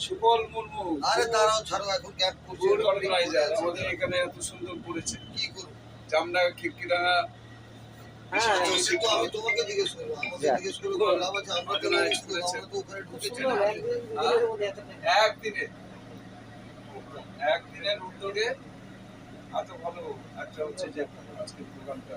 সুবল মুর্মু, আরে দাঁড়াও, ছাড়ো, এখন ক্যাপ করছি। আমাদের এখানে এত সুন্দর করেছে। কি করব? জামনা খিড়কিডাঙ্গা। হ্যাঁ, আমি তোমাকে জিজ্ঞেস করবো, আমাকে জিজ্ঞেস করে লাভ আছে? আমরা তো ওখানে ঢুকেছি না। একদিনের উদ্যোগে এত ভালো একটা হচ্ছে যে আজকের প্রোগ্রামটা।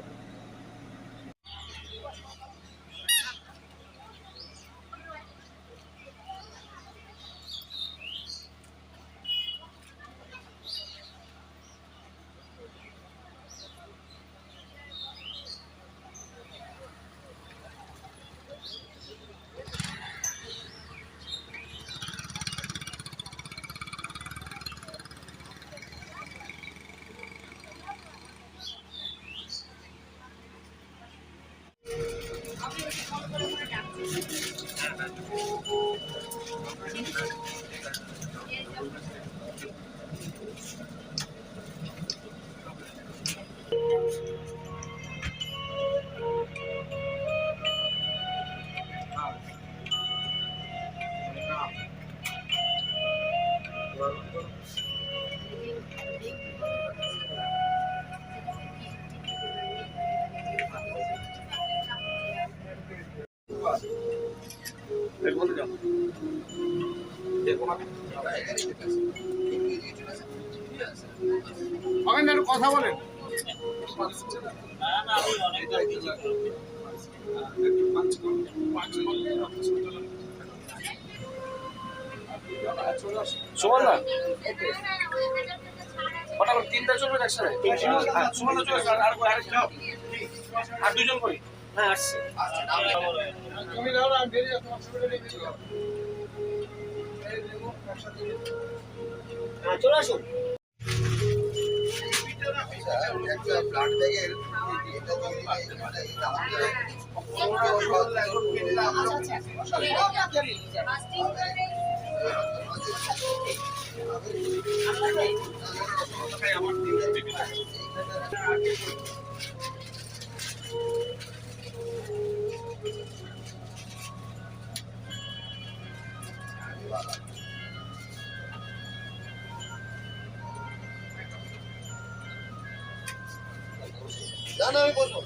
কথা বলেন। সুমনদা ফটাফট 3টা চলবে একসাথে। সুমনদা চলে আসবে, আর 2জন করি। হ্যাঁ আসছে। তুমি দাও না, আমি বেরিয়ে তোমার সাথে রেখে দাও। হ্যাঁ চলে আসুন। একটা ব্লাড ব্যাগের জানা আমি বলবো।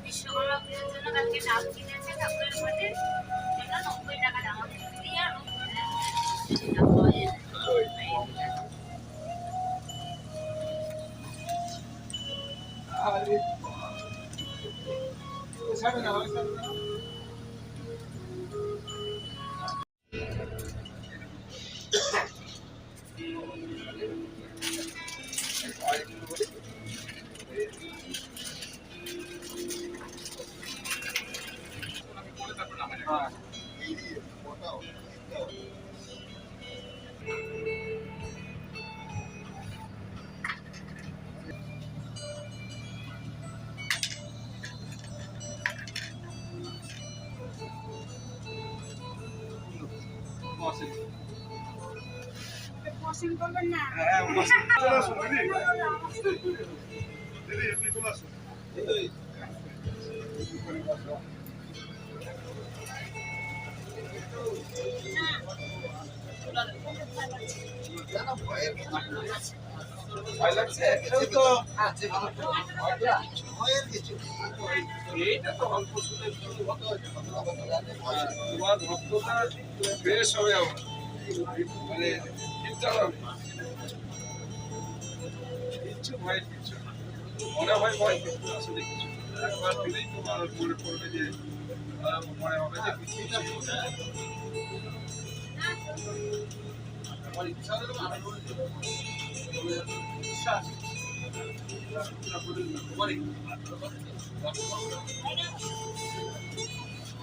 বিশ্বকর্মা পুজোর জন্য কালকে ডাব কিনেছে ঠাকুরের ঘটে, সেটা 90 টাকা দাম। আমাদের দিয়ে আর পছন্দ করবেন না। ভয় লাগছে তো। এইটা তো অল্প শুনে তোমার ভক্তটা বেশ হবে আমার, মানে কিচ্ছু ভয়, কিচ্ছু মনে হয় ভয়, কিন্তু আসলে কিছু একবার দিলেই তোমার মনে পড়বে যে মনে হবে যে কিছু আমার ইচ্ছা হলে আমি বিশ্বাস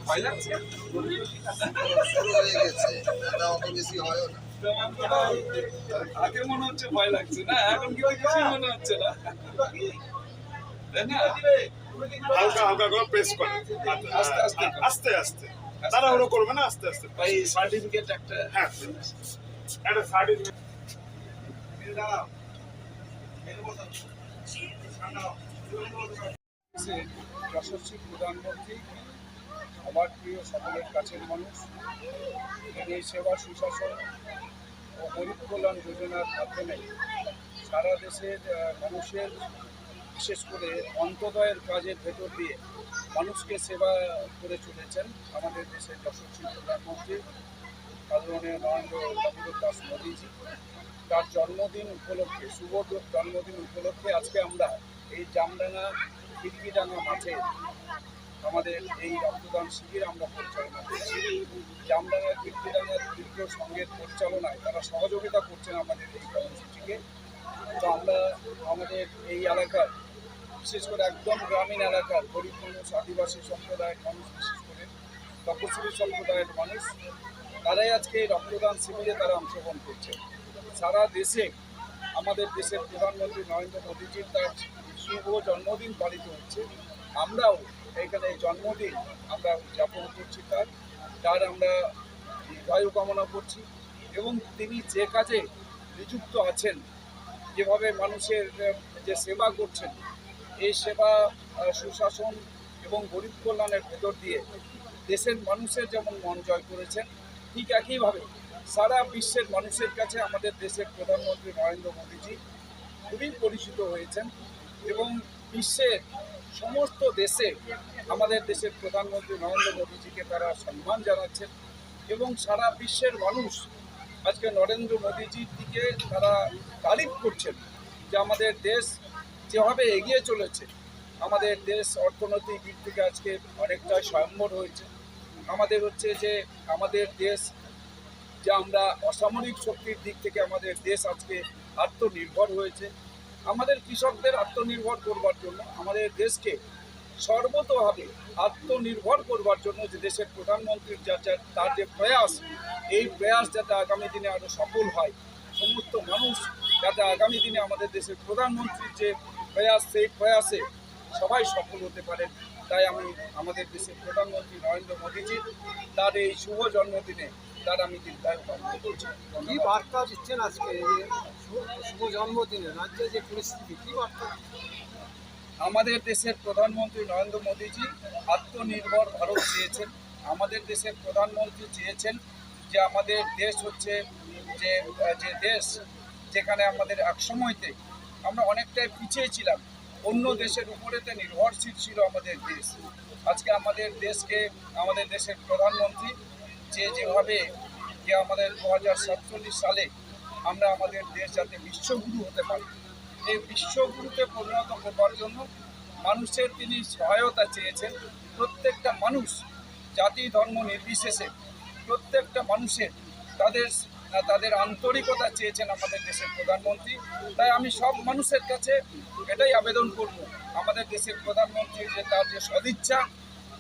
ভয় লাগছে, অত বেশি হয় না। আগে মনে হচ্ছে ভয় লাগছে না, এখন কি কিছুই মনে হচ্ছে না, তাই না? হালকা হালকা করে প্রেস করে আস্তে আস্তে আস্তে আস্তে তাড়াহুড়ো করবে না, আস্তে আস্তে। ভাই সার্টিফিকেট একটা হ্যাঁ, একটা সার্টিফিকেট যশস্বী প্রধানমন্ত্রী, আমার প্রিয় সকলের কাছের মানুষ, তিনি সেবা সুশাসন ও গরিব কল্যাণ যোজনার মাধ্যমে সারা দেশের মানুষের, বিশেষ করে অন্তদয়ের কাজের ভেতর দিয়ে মানুষকে সেবা করে চলেছেন আমাদের দেশের যশস্বী প্রধানমন্ত্রী আদরণীয় নরেন্দ্র দামোদর দাস মোদীজি। তার জন্মদিন উপলক্ষে, শুভ জন্মদিন উপলক্ষে আজকে আমরা এই জামডাঙ্গা খিড়কিডাঙ্গা মাঠে আমাদের এই রক্তদান শিবির আমরা পরিচালনা করছি। জামডাঙ্গা খিড়কিডাঙ্গা তীর্থ সংঘের পরিচালনায় তারা সহযোগিতা করছেন আমাদের এই কর্মসূচিকে। তো আমরা আমাদের এই এলাকার, বিশেষ করে একদম গ্রামীণ এলাকার গরিব মানুষ, আদিবাসী সম্প্রদায়ের মানুষ, বিশেষ করে তপশিলি সম্প্রদায়ের মানুষ, তারাই আজকে এই রক্তদান শিবিরে তারা অংশগ্রহণ করছে। সারা দেশে আমাদের দেশের প্রধানমন্ত্রী নরেন্দ্র মোদীজির তার শুভ জন্মদিন পালিত হচ্ছে। আমরাও এখানে এই জন্মদিন আমরা উদযাপন করছি, তার আমরা দীর্ঘায়ু কামনা করছি। এবং তিনি যে কাজে নিযুক্ত আছেন, যেভাবে মানুষের যে সেবা করছেন, এই সেবা সুশাসন এবং গরিব কল্যাণের ভেতর দিয়ে দেশের মানুষের যেমন মন জয় করেছেন, ঠিক একইভাবে সারা বিশ্বের মানুষের কাছে আমাদের দেশের প্রধানমন্ত্রী নরেন্দ্র মোদীজি খুবই পরিচিত হয়েছেন। এবং বিশ্বের সমস্ত দেশে আমাদের দেশের প্রধানমন্ত্রী নরেন্দ্র মোদীজিকে তারা সম্মান জানাচ্ছেন। এবং সারা বিশ্বের মানুষ আজকে নরেন্দ্র মোদীজির দিকে তারা তারিফ করছেন যে আমাদের দেশ যেভাবে এগিয়ে চলেছে, আমাদের দেশ অর্থনৈতিক দিক থেকে আজকে অনেকটাই স্বয়ম্বর হয়েছে। আমাদের হচ্ছে যে আমাদের দেশ, যে আমরা অসামরিক শক্তির দিক থেকে আমাদের দেশ আজকে আত্মনির্ভর হয়েছে। আমাদের কৃষকদের আত্মনির্ভর করবার জন্য, আমাদের দেশকে সর্বতোভাবে আত্মনির্ভর করবার জন্য যে দেশের প্রধানমন্ত্রীর তার যে প্রয়াস, এই প্রয়াস যাতে আগামী দিনে আরও সফল হয়, সমস্ত মানুষ যাতে আগামী দিনে আমাদের দেশের প্রধানমন্ত্রীর যে প্রয়াস, সেই প্রয়াসে সবাই সফল হতে পারেন, তাই আমি আমাদের দেশের প্রধানমন্ত্রী নরেন্দ্র মোদীজির তার এই শুভ জন্মদিনে তার আমি দীর্ঘায়ু কামনা করছি। কি বার্তা দিচ্ছেন আজকে এই শুভ জন্মদিনে রাজ্যের যে পরিস্থিতি, কি বার্তা? আমাদের দেশের প্রধানমন্ত্রী নরেন্দ্র মোদীজি আত্মনির্ভর ভারত চেয়েছেন। আমাদের দেশের প্রধানমন্ত্রী চেয়েছেন যে আমাদের দেশ হচ্ছে যে দেশ যেখানে আমাদের একসময়তে আমরা অনেকটাই পিছিয়ে ছিলাম, অন্য দেশের উপরেতে নির্ভরশীল ছিল আমাদের দেশ। আজকে আমাদের দেশকে, আমাদের দেশের প্রধানমন্ত্রী যেভাবে যে আমাদের 2047 সালে আমরা আমাদের দেশ যাতে বিশ্বগুরু হতে পারি, এই বিশ্বগুরুতে পরিণত করবার জন্য মানুষের তিনি সহায়তা চেয়েছেন। প্রত্যেকটা মানুষ, জাতি ধর্ম নির্বিশেষে প্রত্যেকটা মানুষের তাদের আন্তরিকতা চেয়েছেন আমাদের দেশের প্রধানমন্ত্রী। তাই আমি সব মানুষের কাছে এটাই আবেদন করব, আমাদের দেশের প্রধানমন্ত্রীর যে তার যে সদিচ্ছা,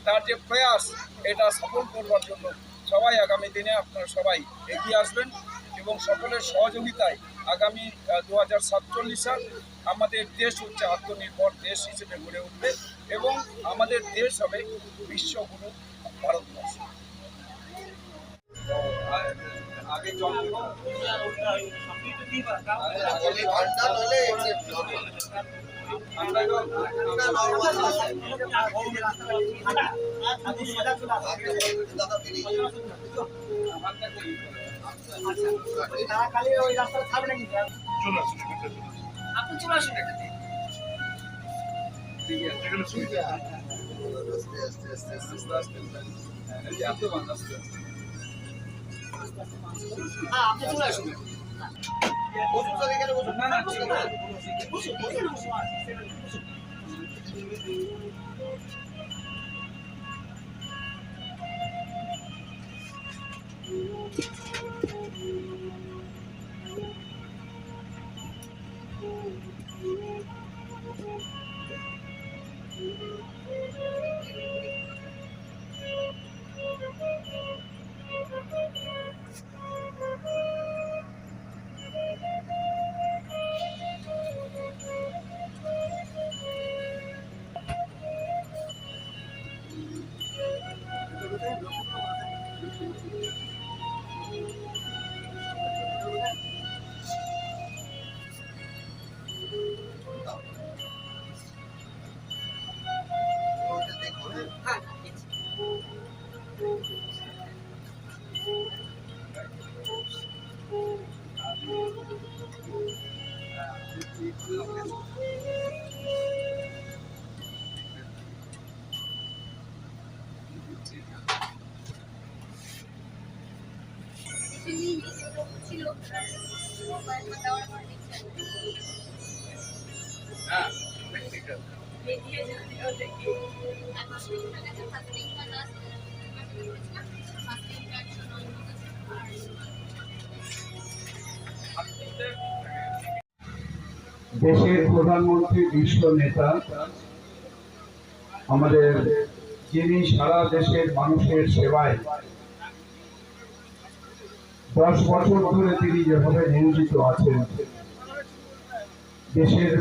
তার যে প্রয়াস, এটা সফল করবার জন্য সবাই আগামী দিনে আপনারা সবাই এগিয়ে আসবেন এবং সকলের সহযোগিতায় আগামী 2047 সাল আমাদের দেশ হচ্ছে আত্মনির্ভর দেশ হিসেবে গড়ে উঠবে এবং আমাদের দেশ হবে বিশ্বগুরু ভারতবর্ষ। আগে ঠান্ডা নলে দাদা বেরিয়ে ওই রাস্তা থাকবে নাকি চলে আসুন, আপনি চলে আসুন এখানে। এখানে সুবিধা আস্তে আস্তে আস্তে আস্তে হ্যাঁ, আপনি চলে আসুন। বসুন স্যার, এখানে বসুন। না না ঠিক আছে। বসুন, বসুন, বসুন। ওটা দেখো, হ্যাঁ? ছিল মোবাইল দেওয়ার পর হ্যাঁ টেকনিক্যাল দেখিয়ে যাও দেখি আমার শুরুটা কাছে first time last first time action on দেশের প্রধানমন্ত্রী বিশ্ব নেতা, আমাদের যিনি সারা দেশের মানুষের সেবায় 10 বছর ধরে তিনি যেভাবে নিয়োজিত আছেন, দেশের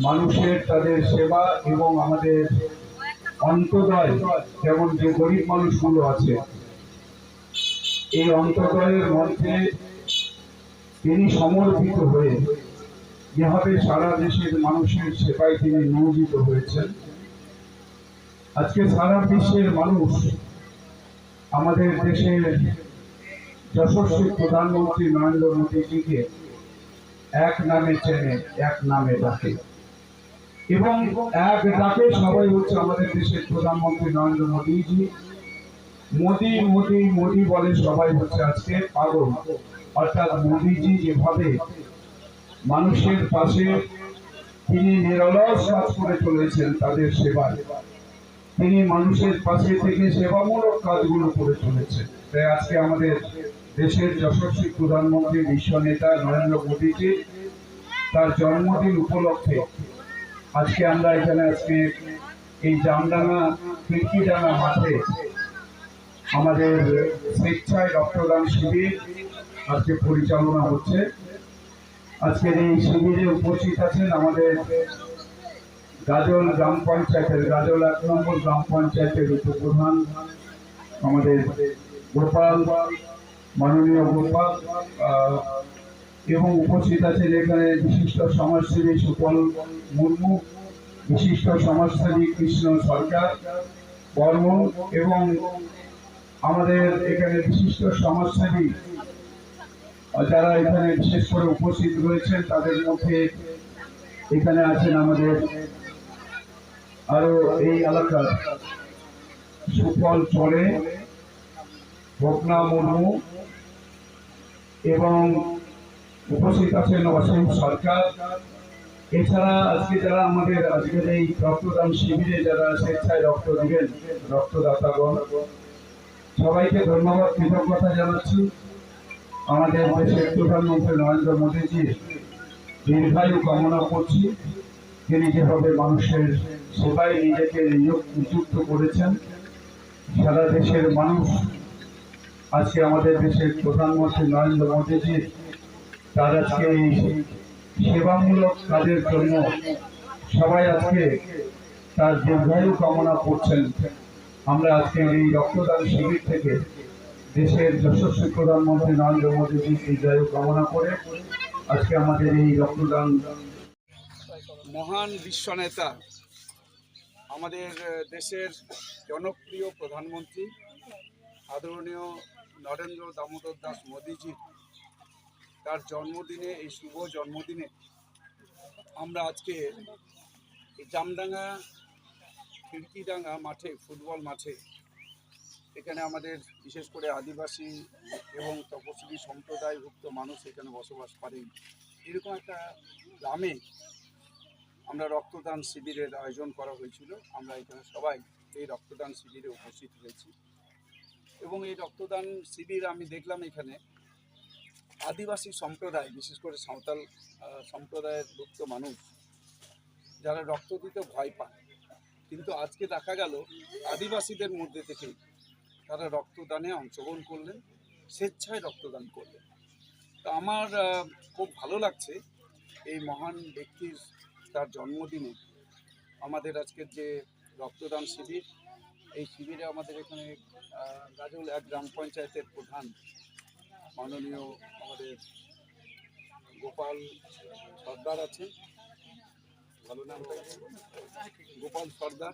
মানুষের তাদের সেবা এবং আমাদের অন্তোদয়, যেমন যে গরিব মানুষগুলো আছে, এই অন্তোদয়ের মধ্যে তিনি সমর্পিত হয়ে যেভাবে সারা দেশের মানুষের সেবায় তিনি নিয়োজিত হয়েছেন, আজকে সারা বিশ্বের মানুষ আমাদের দেশের যশস্বী প্রধানমন্ত্রী নরেন্দ্র মোদীজিকে এক নামে চেনে, এক নামে ডাকে, এবং এক ডাকে সবাই হচ্ছে আমাদের দেশের প্রধানমন্ত্রী নরেন্দ্র মোদীজি। মোদি মোদি মোদি বলে সবাই হচ্ছে আজকে পাগল। অর্থাৎ মোদীজি যেভাবে মানুষের পাশে তিনি নিরলস কাজ করে চলেছেন তাদের সেবায়, তিনি মানুষের পাশে থেকে সেবামূলক কাজগুলো করে চলেছেন। তাই আজকে আমাদের দেশের যশস্বী প্রধানমন্ত্রী বিশ্ব নেতা নরেন্দ্র মোদীজি তার জন্মদিন উপলক্ষে আজকে আমরা এখানে এই জামডাঙ্গা খিড়কিডাঙ্গা মাঠে আমাদের স্বেচ্ছায় রক্তদান শিবির আজকে পরিচালনা হচ্ছে। আজকের এই শিবিরে উপস্থিত আছেন আমাদের গাজল গ্রাম পঞ্চায়েতের, গাজল 1 নম্বর গ্রাম পঞ্চায়েতের উপপ্রধান আমাদের গোপাল, মাননীয় গোপাল, এবং উপস্থিত আছেন এখানে বিশিষ্ট সমাজসেবী সুপল মুর্মু, বিশিষ্ট সমাজসেবী কৃষ্ণ সরকার বর্মন, এবং আমাদের এখানে বিশিষ্ট সমাজসেবী যারা এখানে বিশেষ করে উপস্থিত রয়েছেন, তাদের মধ্যে এখানে আছেন আমাদের আরো এই এলাকার সুফল চলে, ভোগনা মুর্মু, এবং উপস্থিত আছেন অসীম সরকার। এছাড়া আজকে যারা আমাদের আজকের এই রক্তদান শিবিরে যারা স্বেচ্ছায় রক্ত দিবেন, রক্তদাতাগণ, সবাইকে ধন্যবাদ, কৃতজ্ঞতা জানাচ্ছি। আমাদের দেশের প্রধানমন্ত্রী নরেন্দ্র মোদীজির দীর্ঘায়ু কামনা করছি। তিনি যেভাবে মানুষের সেবায় নিজেকে নিযুক্ত করেছেন, সারা দেশের মানুষ আজকে আমাদের দেশের প্রধানমন্ত্রী নরেন্দ্র মোদীজির তার আজকে এই সেবামূলক কাজের জন্য সবাই আজকে তার দীর্ঘায়ু কামনা করছেন। আমরা আজকে এই রক্তদান শিবির থেকে দেশের যশস্বী প্রধানমন্ত্রী নরেন্দ্র মোদীজির দীর্ঘায়ু কামনা করে আজকে আমাদের এই রক্তদান। মহান বিশ্ব নেতা, আমাদের দেশের জনপ্রিয় প্রধানমন্ত্রী আদরণীয় নরেন্দ্র দামোদর দাস মোদীজি তার জন্মদিনে, এই শুভ জন্মদিনে আমরা আজকে এই জামডাঙ্গা খিড়কিডাঙ্গা মাঠে, ফুটবল মাঠে, এখানে আমাদের বিশেষ করে আদিবাসী এবং তপশিলি সম্প্রদায়ভুক্ত মানুষ এখানে বসবাস করেন, এরকম একটা গ্রামে আমরা রক্তদান শিবিরের আয়োজন করা হয়েছিল। আমরা এখানে সবাই এই রক্তদান শিবিরে উপস্থিত হয়েছি, এবং এই রক্তদান শিবির আমি দেখলাম এখানে আদিবাসী সম্প্রদায়, বিশেষ করে সাঁওতাল সম্প্রদায়ের ভুক্ত মানুষ যারা রক্ত দিতে ভয় পায়, কিন্তু আজকে দেখা গেল আদিবাসীদের মধ্যে থেকেই তারা রক্তদানে অংশগ্রহণ করলেন, স্বেচ্ছায় রক্তদান করলেন। তো আমার খুব ভালো লাগছে এই মহান ব্যক্তির তার জন্মদিনে আমাদের আজকের যে রক্তদান শিবির, এই শিবিরে আমাদের এখানে গাজল এক গ্রাম পঞ্চায়েতের প্রধান মাননীয় আমাদের গোপাল সর্দার আছেন, ভালো নাম গোপাল সর্দার,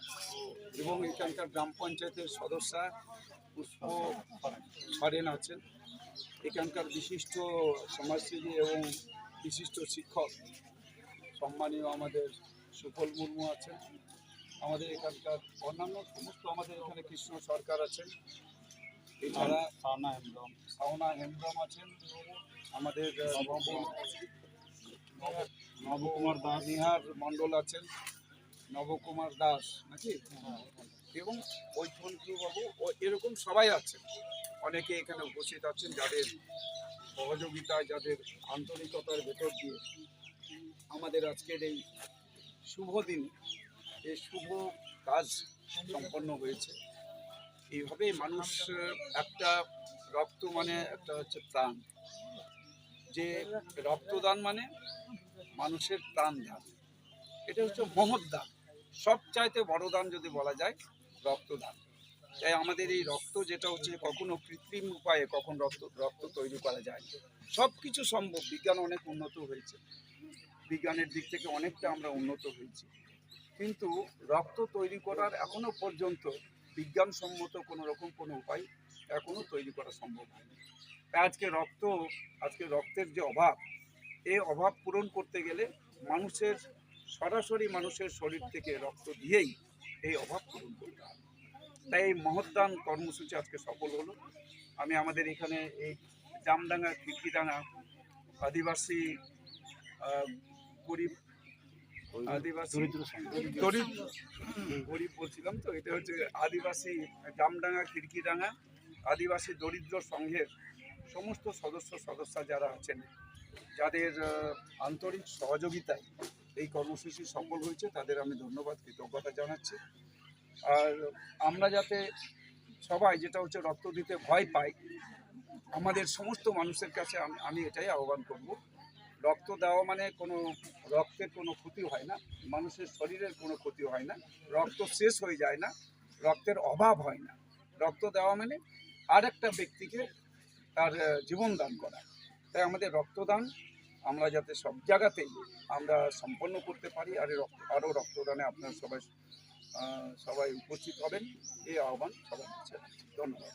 এবং এখানকার গ্রাম পঞ্চায়েতের সদস্যা পুষ্প সরেন আছেন। এখানকার বিশিষ্ট সমাজসেবী এবং বিশিষ্ট শিক্ষক সম্মানীয় আমাদের সুফল মুর্মু আছেন। আমাদের এখানকার অন্যান্য সমস্ত আমাদের এখানে কৃষ্ণ সরকার আছেন, এছাড়া সাওনা হেমব্রম আছেন, আমাদের নবকুমার দাস, নিহার মণ্ডল আছেন, নবকুমার দাস নাকি, এবং ঐশ্বর্যবাবু ও এরকম সবাই আছেন। অনেকে এখানে উপস্থিত আছেন যাদের সহযোগিতায়, যাদের আন্তরিকতার ভেতর দিয়ে আমাদের আজকের এই শুভ দিন এই শুভ কাজ সম্পন্ন হয়েছে। এইভাবে মানুষ একটা রক্ত মানে একটা হচ্ছে প্রাণ, যে রক্তদান মানে মানুষের প্রাণ দান, এটা হচ্ছে মহৎ দান। সবচাইতে বড় দান যদি বলা যায় রক্তদান। তাই আমাদের এই রক্ত যেটা হচ্ছে কখনো কৃত্রিম উপায়ে কখন রক্ত তৈরি করা যায়, সব কিছু সম্ভব। বিজ্ঞান অনেক উন্নত হয়েছে, বিজ্ঞানের দিক থেকে অনেকটা আমরা উন্নত হয়েছি, কিন্তু রক্ত তৈরি করার এখনো পর্যন্ত বিজ্ঞানসম্মত কোনো রকম কোনো উপায় এখনো তৈরি করা সম্ভব হয়নি। তাই আজকে রক্তের যে অভাব, এই অভাব পূরণ করতে গেলে সরাসরি মানুষের শরীর থেকে রক্ত দিয়েই এই অভাব পূরণ করতে হবে। তাই এই মহৎদান কর্মসূচি আজকে সফল হলো। আমি আমাদের এখানে এই জামডাঙ্গা খিড়কিডাঙ্গা আদিবাসী গরিব বলছিলাম তো, এটা হচ্ছে আদিবাসী জামডাঙ্গা খিড়কিডাঙ্গা আদিবাসী দরিদ্র সংঘের সমস্ত সদস্যা যারা আছেন, যাদের আন্তরিক সহযোগিতায় এই কর্মসূচি সফল হয়েছে, তাদের আমি ধন্যবাদ, কৃতজ্ঞতা জানাচ্ছি। আর আমরা যাতে সবাই, যেটা হচ্ছে রক্ত দিতে ভয় পাই, আমাদের সমস্ত মানুষের কাছে আমি এটাই আহ্বান করব, রক্ত দেওয়া মানে কোনো রক্তের কোনো ক্ষতি হয় না, মানুষের শরীরের কোনো ক্ষতি হয় না, রক্ত শেষ হয়ে যায় না, রক্তের অভাব হয় না। রক্ত দেওয়া মানে আর একটা ব্যক্তিকে তার জীবন দান করা। তাই আমাদের রক্তদান আমরা যাতে সব জায়গাতেই আমরা সম্পন্ন করতে পারি, আর আরও রক্তদানে আপনারা সবাই উপস্থিত হবেন, এই আহ্বান সবার কাছে। ধন্যবাদ।